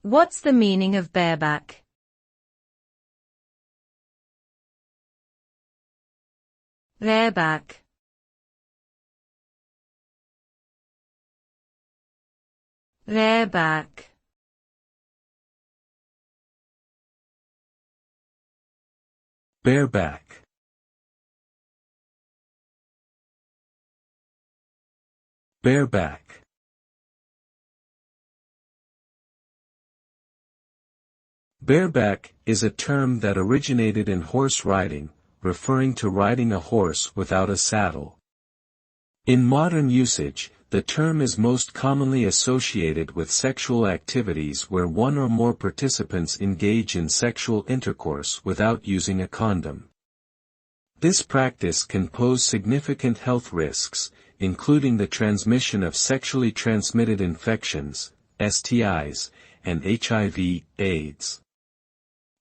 What's the meaning of bareback? Bareback. Bareback. Bareback. Bareback. Bareback is a term that originated in horse riding, referring to riding a horse without a saddle. In modern usage, the term is most commonly associated with sexual activities where one or more participants engage in sexual intercourse without using a condom. This practice can pose significant health risks, including the transmission of sexually transmitted infections, STIs, and HIV/AIDS.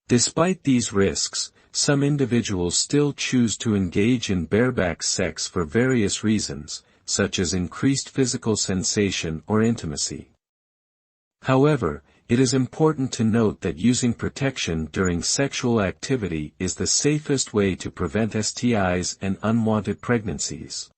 Despite these risks, some individuals still choose to engage in bareback sex for various reasons, such as increased physical sensation or intimacy. However, it is important to note that using protection during sexual activity is the safest way to prevent STIs and unwanted pregnancies.